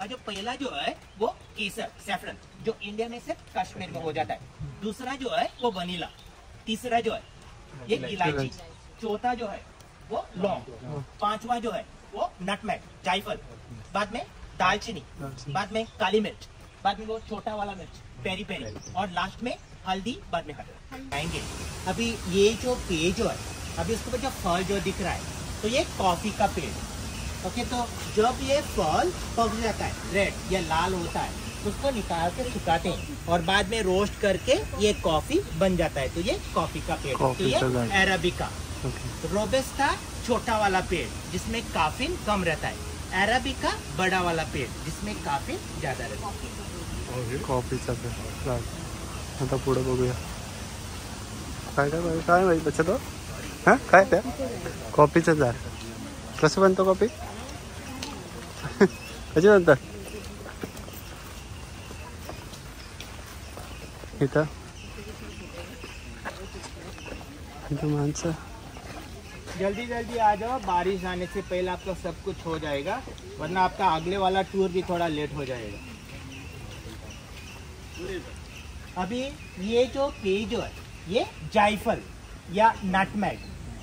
और जो पहला जो है वो केसर सैफरन, जो इंडिया में सिर्फ कश्मीर में हो जाता है। दूसरा जो है वो वनीला, तीसरा जो है ये इलायची, चौथा जो है वो लौंग, पांचवा जो है वो नटमेग जायफल, बाद में दालचीनी, बाद में काली मिर्च, बाद में वो छोटा वाला मिर्च पेरी पेरी, और लास्ट में हल्दी, बाद में आएंगे। अभी ये जो पेड़ जो है, अभी उसके ऊपर जो फल जो दिख रहा है तो ये कॉफी का पेड़। ओके, तो जब ये फल पक जाता है, रेड या लाल होता है, उसको निकाल के सुखाते हैं और बाद में रोस्ट करके ये कॉफी बन जाता है। तो ये कॉफी का पेड़, तो ये अरेबिका। रोबस्टा छोटा वाला पेड़ जिसमें काफिन कम रहता है, अरेबिका बड़ा वाला पेड़ जिसमें काफिन ज्यादा रहता है। कॉफीचा पेड़ आता पुढे बघूया काय काय काय माहिती बच्चा तो हां काय त्या कॉफीचं झाड कसं बनतो कॉफी कशी बनतात इथं माणसं जल्दी जल्दी आ जाओ, बारिश आने से पहले आपका सब कुछ हो जाएगा, वरना आपका अगले वाला टूर भी थोड़ा लेट हो जाएगा। अभी ये जो पेड़ जो है ये जायफल या नटमेग,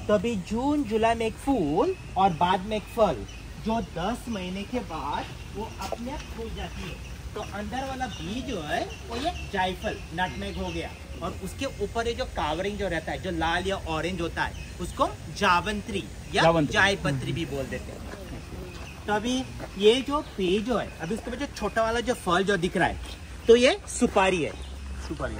तो अभी जून जुलाई में एक फूल और बाद में एक फल, जो 10 महीने के बाद वो अपने आप फूल जाती है। तो अंदर वाला बीज जो है वो ये जायफल नटमेग हो गया, और उसके ऊपर ये जो कावरिंग जो रहता है जो लाल या ऑरेंज होता है उसको जावंत्री या जायपत्री भी बोल देते हैं। तो अभी ये जो पेड़ जो है, अभी उसके जो छोटा वाला जो फल जो दिख रहा है तो ये सुपारी है,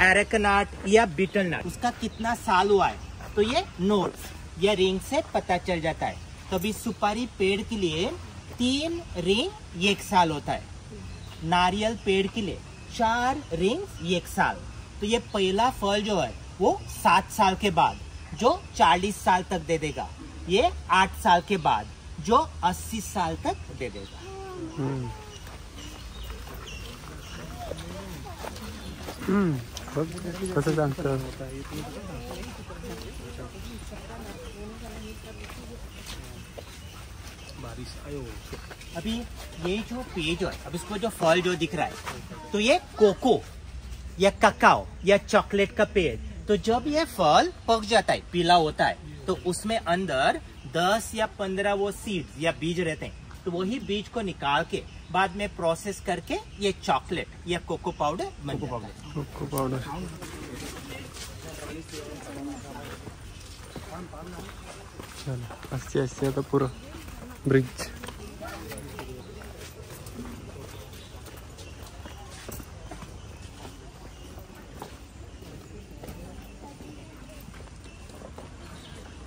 एरेकनट या बीटल नट। उसका कितना साल हुआ है तो ये नोट्स या रिंग से पता चल जाता है। तो अभी सुपारी पेड़ के लिए 3 रिंग 1 साल होता है, नारियल पेड़ के लिए 4 रिंग 1 साल। तो ये पहला फल जो है वो 7 साल के बाद जो 40 साल तक दे देगा, ये 8 साल के बाद जो 80 साल तक दे देगा। कसं सांगतं अभी ये जो पेड़ जो है, अब इसको जो फल जो दिख रहा है तो ये कोको या ककाओ या चॉकलेट का पेड़। तो जब ये फल पक जाता है, पीला होता है, तो उसमें अंदर 10 या 15 वो सीड्स या बीज रहते हैं। तो वही बीज को निकाल के बाद में प्रोसेस करके ये चॉकलेट या कोको पाउडर बन जाता है। कोको पावडर चलो अस्सी अस्सी आता पुरं ब्रिज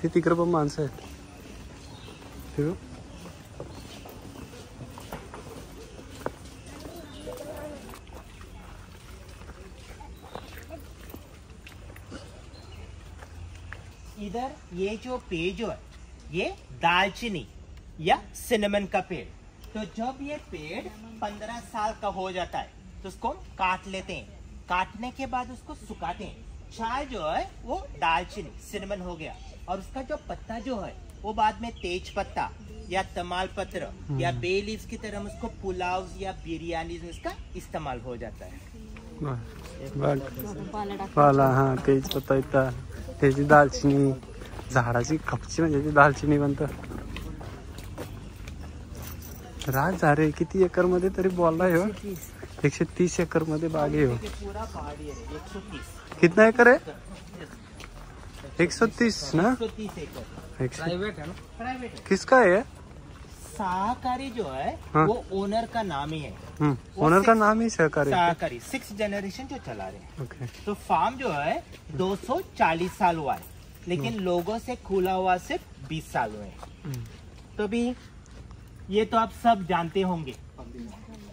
ती तिकडे पण माणसं आहेत हे इधर ये जो पेड़ जो है ये दालचीनी या सिनेमन का पेड़। तो जब ये पेड़ 15 साल का हो जाता है तो उसको काट लेते हैं, काटने के बाद उसको सुखाते हैं। चाय जो है वो दालचीनी सिनेमन हो गया, और उसका जो पत्ता जो है वो बाद में तेज पत्ता या तमाल पत्र या बे लीव्स की तरह उसको पुलाव या बिरयानी में इसका इस्तेमाल हो जाता है। पाला हा तेज पत्ता येतात, त्याची दालचिनी झाडाची खपची म्हणजे ती दालचिनी बनतं। राज झारे किती एकर मध्ये तरी बोललाय हो 130 एकर मध्ये बाग आहे हो। पूरा पहाड़ी है 130। कितना एकर है 130 ना 130 एकड़ प्राइवेट है ना, प्राइवेट है। किसका है सहकारी जो है हाँ? वो ओनर का नाम ही है। ओनर का नाम ही सहकारी सहकारी 6 जनरेशन जो चला रहे हैं। ओके। तो फार्म जो है 240 साल हुआ है, लेकिन लोगों से खुला हुआ सिर्फ 20 साल हुए हैं। तो भी ये तो आप सब जानते होंगे,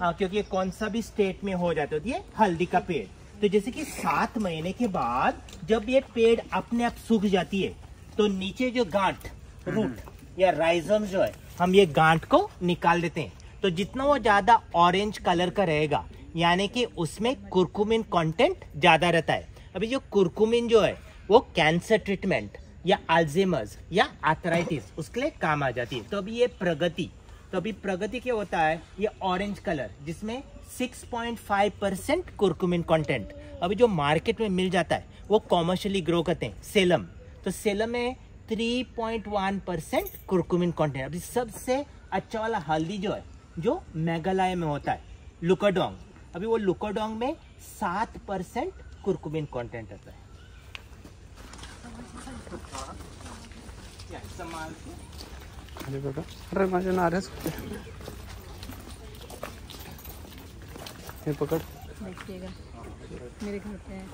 हाँ, क्योंकि ये कौन सा भी स्टेट में हो जाता है। ये हल्दी का पेड़, तो जैसे कि 7 महीने के बाद जब ये पेड़ अपने आप सूख जाती है तो नीचे जो गांठ रूट या राइजम जो है हम ये गांठ को निकाल देते हैं। तो जितना वो ज्यादा ऑरेंज कलर का रहेगा यानी कि उसमें कुरकुमिन कंटेंट ज्यादा रहता है। अभी जो कुरकुमिन जो है वो कैंसर ट्रीटमेंट या अल्जाइमर्स या आर्थराइटिस उसके लिए काम आ जाती है। तो अभी ये प्रगति तो अभी प्रगति क्या होता है, ये ऑरेंज कलर जिसमें 6.5% कुरकुमिन कंटेंट अभी जो मार्केट में मिल जाता है वो कॉमर्शियली ग्रो करते हैं। सेलम, तो सेलम में 3.1% कुरकुमिन कंटेंट। अभी सबसे अच्छा वाला हल्दी जो है जो मेघालय में होता है, लुकाडोंग, अभी वो लुकाडोंग में 7% कुरकुमिन कंटेंट होता है। अरे बघा, अरे माझे नारळ हे पकड़, देखिएगा मेरे घर पे है,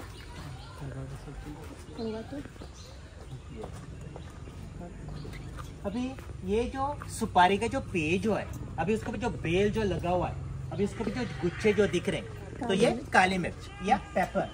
होगा तो। अभी ये जो सुपारी का जो पेज जो है, अभी उसके जो बेल जो लगा हुआ है, अभी उसके भी जो गुच्छे जो दिख रहे हैं, तो ये काली मिर्च या पेपर।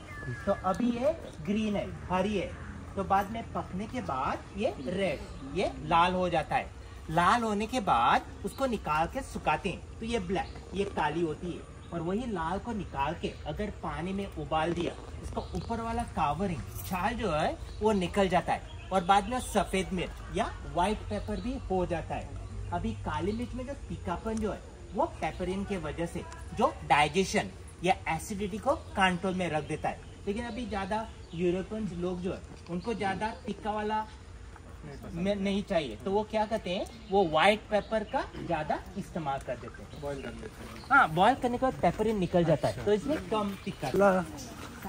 तो अभी ये ग्रीन है, हरी है, तो बाद में पकने के बाद ये रेड, ये लाल हो जाता है। लाल होने के बाद उसको निकाल के सुखाते हैं, तो ये ब्लैक, ये काली होती है। और वही लाल को निकाल के अगर पानी में उबाल दिया, इसका ऊपर वाला कावरिंग छाल जो है वो निकल जाता है, और बाद में सफेद मिर्च या व्हाइट पेपर भी हो जाता है। अभी काली मिर्च में जो तीखापन जो है वो पेपरिन के वजह से जो डाइजेशन या एसिडिटी को कंट्रोल में रख देता है। लेकिन अभी ज्यादा यूरोपियन लोग जो है उनको ज्यादा तीखा वाला नहीं चाहिए, तो वो क्या करते हैं, वो व्हाइट पेपर का ज्यादा इस्तेमाल कर देते हैं। बॉईल कर देते हैं। हाँ, बॉईल करने के बाद पेपरिन निकल जाता है, तो इसमें कम तीखा।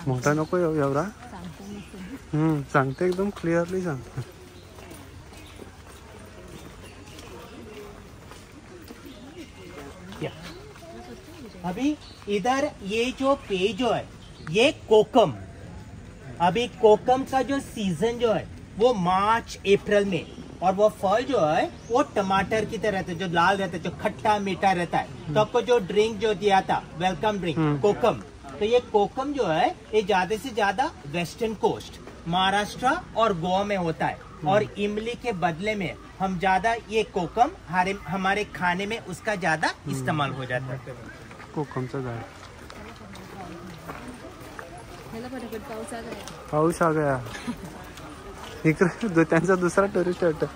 मोठा नको एवढा, सांगते एकदम क्लिअरली सांगते। अभी इधर ये जो पेज जो है ये कोकम, अभी कोकम का जो सीजन जो है वो मार्च अप्रैल में, और वो फल जो है वो टमाटर की तरह रहता है, जो लाल रहता है, जो खट्टा मीठा रहता है। तो आपको जो ड्रिंक जो दिया था, वेलकम ड्रिंक कोकम, तो ये कोकम जो है ये ज्यादा से ज्यादा वेस्टर्न कोस्ट, महाराष्ट्र और गोवा में होता है। और इमली के बदले में हम ज्यादा ये कोकम हमारे खाने में उसका ज्यादा इस्तेमाल हो जाता है। कोकमचं झाड, पटापट पाऊस आ गया इकडे। त्यांचा दुसरा टुरिस्ट वाटत,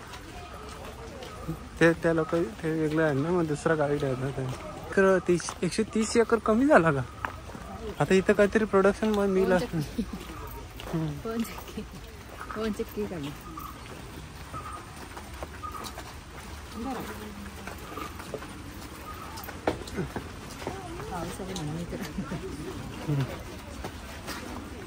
ते त्या लोक ते वेगळं आहे ना, मग दुसरा गाईड आहे ना ते। 130 एकर कमी झाला का आता इथं? काहीतरी प्रोडक्शन मग मिल असतं।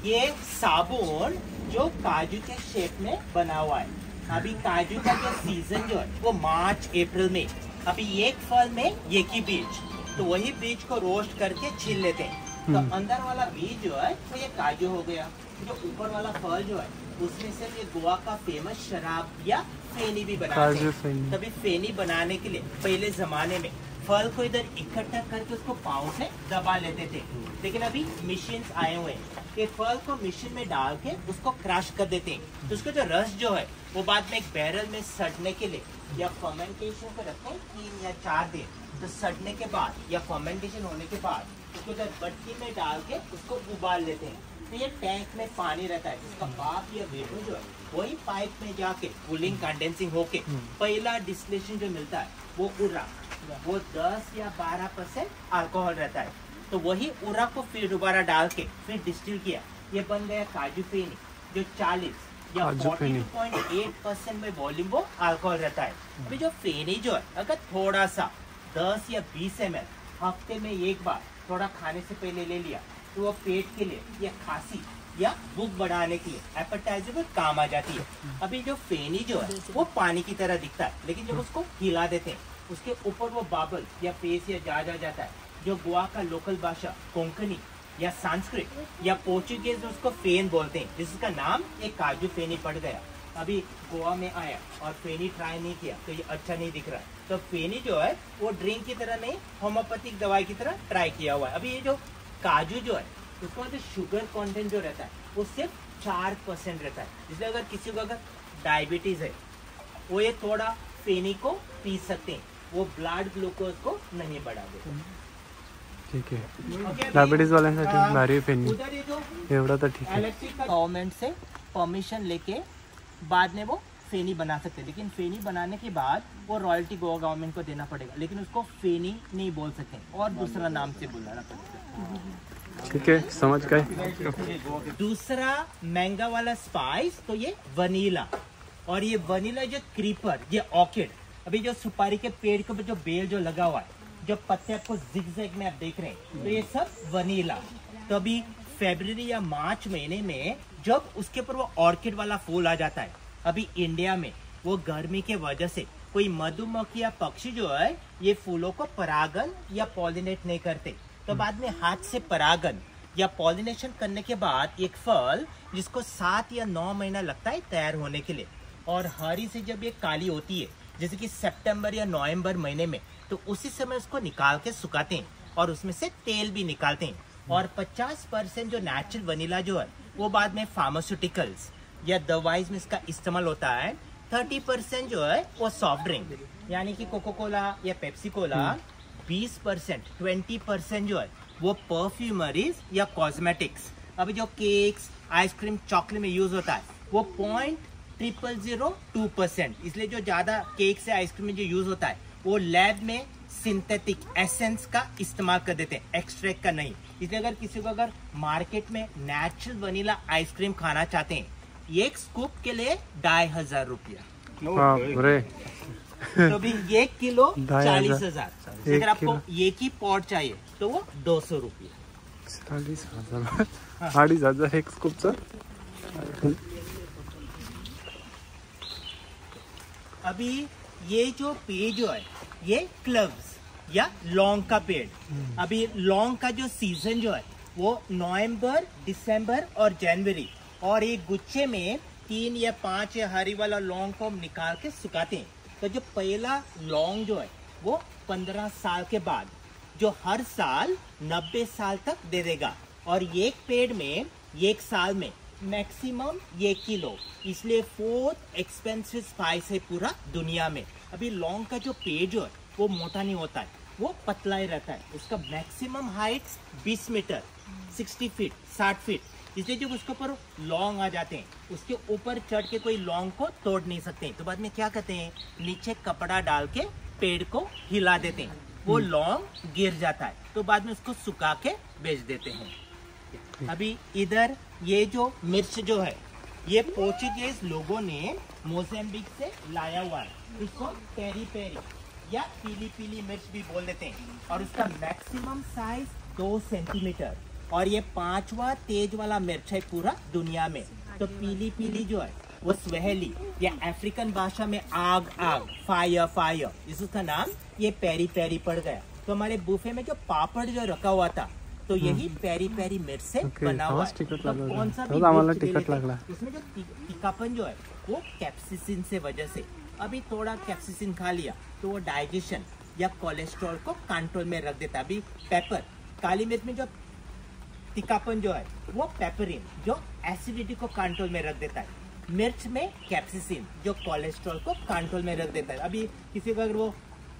ये साबुन जो काजू के शेप में बना हुआ है। अभी काजू का जो सीजन जो है वो मार्च अप्रैल में। अभी एक फल में एक ही बीज, तो वही बीज को रोस्ट करके छील लेते हैं, तो अंदर वाला बीज जो है तो ये काजू हो गया। जो ऊपर वाला फल जो है उसमें से ये गोवा का फेमस शराब या फेनी भी बनाते हैं। तभी फेनी बनाने के लिए पहले जमाने में फल को इधर इकट्ठा करके उसको पाँव से दबा लेते थे, लेकिन अभी मशीन्स आए हुए हैं, ये फल को मशीन में डाल के उसको क्रश कर देते हैं। तो उसका जो रस जो है वो बाद में एक बैरल में सड़ने के लिए या फर्मेंटेशन पे रखते हैं 3 या 4 दिन। तो सड़ने के बाद या फर्मेंटेशन होने के बाद उसको इधर भट्टी में डाल के उसको उबाल लेते हैं। तो ये टैंक में पानी रहता है, उसका भाप या वेपर जो है वही पाइप में जाके कूलिंग कंडेंसिंग होके पहला डिस्टिलेशन जो मिलता है वो उर्रा, वो 10 या 12% अल्कोहल रहता है। तो वही उर्रा को फिर दोबारा डाल के फिर डिस्टिल किया, ये बन गया काजू फेनी, जो 40 या 42.8% में वॉल्यूम वो अल्कोहल रहता है। अभी जो फेनी जो है अगर थोड़ा सा 10 या 20 ml हफ्ते में एक बार थोड़ा खाने से पहले ले लिया, तो वो पेट के लिए या खांसी या भूख बढ़ाने के लिए एपेटाइजर में काम आ जाती है। अभी जो फेनी जो है वो पानी की तरह दिखता है, लेकिन जब उसको हिला देते हैं उसके ऊपर वो बाबल या फेस या जा जाता है। जो गोवा का लोकल भाषा कोंकणी या संस्कृत या पोर्चुगीज में उसको फेन बोलते हैं, जिसका नाम एक काजू फेनी पड़ गया। अभी गोवा में आया और फेनी ट्राई नहीं किया तो ये अच्छा नहीं दिख रहा है। तो फेनी जो है वो ड्रिंक की तरह नहीं, होम्योपैथिक दवाई की तरह ट्राई किया हुआ है। अभी ये जो काजू जो है उसका जो शुगर कंटेंट जो रहता है वो सिर्फ 4% रहता है, इसलिए अगर किसी को अगर डायबिटीज है वो ये थोड़ा फेनी को पी सकते हैं, वो ब्लड ग्लूकोज को नहीं बढ़ा देता। ठीक है, डायबिटीज वाल्यांसाठी भारी फेनी एवढा तर ठीक है। गवर्नमेंट से परमिशन लेके बाद में वो फेनी बना सकते हैं, लेकिन फेनी बनाने के बाद वो रॉयल्टी गोवा गवर्नमेंट को देना पड़ेगा, लेकिन उसको फेनी नहीं बोल सकते और दूसरा नाम से बुलाना पड़ेगा। ठीक है, समझ गए। दूसरा महंगा वाला स्पाइस तो ये वनीला, और ये वनीला जो क्रीपर, ये ऑर्किड, अभी जो सुपारी के पेड़ के ऊपर जो बेल जो लगा हुआ है, जो पत्ते आपको जिगजैग में आप देख रहे हैं, तो ये सब वनीला। तो अभी फरवरी या मार्च महीने में जब उसके ऊपर वो ऑर्किड वाला फूल आ जाता है, अभी इंडिया में वो गर्मी के वजह से कोई मधुमक्खी या पक्षी जो है ये फूलों को परागन या पॉलिनेट नहीं करते, तो बाद में हाथ से परागन या पॉलिनेशन करने के बाद एक फल जिसको 7 या 9 महीना लगता है तैयार होने के लिए, और हरी से जब ये काली होती है जैसे कि सितंबर या नवंबर महीने में, तो उसी समय उसको निकाल के सुखाते हैं और उसमें से तेल भी निकालते हैं। और 50% जो नेचुरल वनीला जो है वो बाद में फार्मास्यूटिकल्स या दवाई में इसका इस्तेमाल होता है। 30% जो है वो सॉफ्ट ड्रिंक यानी कि कोको कोला या पेप्सी कोला, 20% 20% जो है वो परफ्यूमरीज या कॉस्मेटिक्स, अभी जो केक्स आइसक्रीम चॉकलेट में यूज होता है वो 0.002%, इसलिए जो ज्यादा केक से आइसक्रीम में जो यूज होता है वो लैब में सिंथेटिक एसेंस का इस्तेमाल कर देते हैं, एक्सट्रैक्ट का नहीं। इसलिए अगर किसी को अगर मार्केट में नेचुरल वनीला आइसक्रीम खाना चाहते हैं, एक स्कूप के लिए 2500 रुपया, तो भी 1 किलो 40,000। अगर आपको एक ही पॉट चाहिए तो वो 200 रुपया। 40,000 2,500 एक स्कूपचा। अभी ये जो पेड़ जो है ये क्लव्स या लौंग का पेड़, अभी लौंग का जो सीजन जो है वो नवंबर, दिसंबर और जनवरी, और एक गुच्छे में 3 या 5 या हरी वाला लौंग को हम निकाल के सुखाते हैं। तो जो पहला लौंग जो है वो 15 साल के बाद जो हर साल 90 साल तक दे देगा, और एक पेड़ में एक साल में मैक्सिमम 1 किलो, इसलिए 4th एक्सपेंसिव स्पाइस है पूरा दुनिया में। अभी लौंग का जो पेड़ जो है वो मोटा नहीं होता है, वो पतला ही रहता है। उसका maximum height 20 metre 60 feet 60 feet, इसलिए जब उसके ऊपर लौंग आ जाते हैं उसके ऊपर चढ़ के कोई लौंग को तोड़ नहीं सकते, तो बाद में क्या करते हैं, नीचे कपड़ा डाल के पेड़ को हिला देते हैं, वो लौंग गिर जाता है, तो बाद में उसको सुखा के बेच देते हैं। अभी इधर ये जो मिर्च जो है ये पोर्चुगीज लोगों ने मोज़ेम्बिक से लाया हुआ है, इसको पेरी पेरी या पीली पीली मिर्च भी बोल देते हैं, और उसका मैक्सिमम साइज 2 सेंटीमीटर, और ये 5वां तेज वाला मिर्च है पूरा दुनिया में। तो पीली पीली जो है वो स्वेहली या अफ्रीकन भाषा में आग आग, फायर फायर, इसका नाम ये पेरी पेरी पड़ गया। तो हमारे बुफे में जो पापड़ जो रखा हुआ था तो यही पेरी पेरी मिर्च से बना हुआ है। तो कौन सा भी उसमें जो तीखापन जो है वो कैप्सिसिन से वजह से, अभी थोड़ा कैप्सिसिन खा लिया तो वो डाइजेशन या कोलेस्ट्रॉल को कंट्रोल में रख देता है। अभी पेपर, काली मिर्च में जो तीखापन जो है वो पेपरिन जो एसिडिटी को कंट्रोल में रख देता है, मिर्च में कैप्सिसिन जो कोलेस्ट्रॉल को कंट्रोल में रख देता है। अभी किसी को अगर वो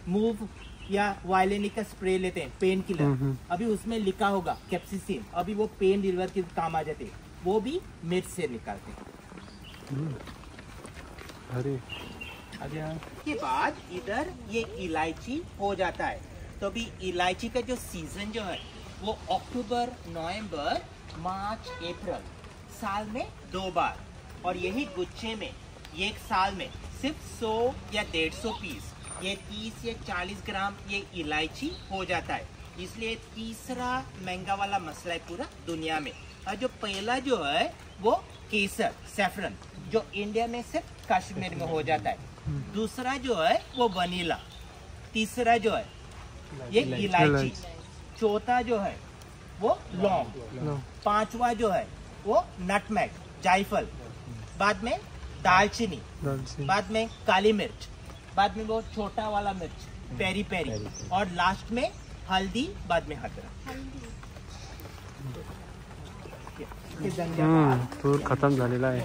मूव या वायलिनी का स्प्रे लेते हैं पेन किलर, अभी उसमें लिखा होगा कैप्सिसिन, अभी वो पेन रिलीवर के काम आ जाते हैं, वो भी मिर्च से निकालते हैं। के बाद इधर ये इलायची हो जाता है। तो अभी इलायची का जो सीजन जो है वो अक्टूबर, नवंबर, मार्च, अप्रैल, साल में 2 बार, और यही गुच्छे में एक साल में सिर्फ 100 या 150 पीस, ये 30 या 40 ग्राम ये इलायची हो जाता है। इसलिए तीसरा महंगा वाला मसला है पूरा दुनिया में। और जो पहला जो है वो केसर सैफरन जो इंडिया में सिर्फ कश्मीर में हो जाता है, दूसरा जो है वो वनीला, तीसरा जो है ये इलायची, चौथा जो है वो लौंग, 5वां जो है वो नटमेग जायफल, बाद में दालचीनी, बाद में काली मिर्च, बाद में वो छोटा वाला मिर्च पेरी पेरी, और लास्ट में हल्दी, बाद में अदरक। पूर खत्म झालेला आहे।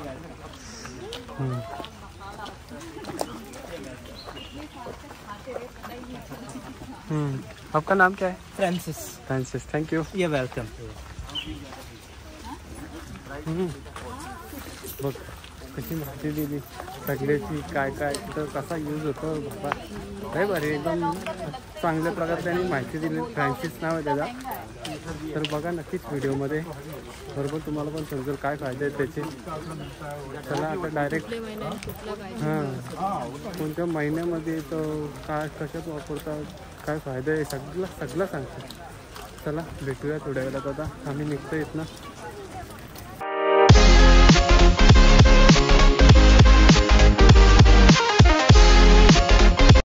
आपका नाम क्या है? फ्रांसिस। Francis, thank you. ये वेलकम। बघ कशी माहिती दिली। सगळ्याची काय काय तर कसा यूज होतो बाबा काय बरे एकदम चांगल्या प्रकारे त्यांनी माहिती दिली. फ्रँसिस नाव आहे त्याचा. तर बघा नक्कीच व्हिडिओमध्ये बरोबर तुम्हाला पण समजेल काय फायदे आहेत त्याचे. चला आता डायरेक्ट हां कोणत्या महिन्यामध्ये तो काय कशात वापरतात काय फायदा आहे सगळं सांगतो. चला भेटूया थोड्या वेळात. आता आम्ही निघतो इथनं.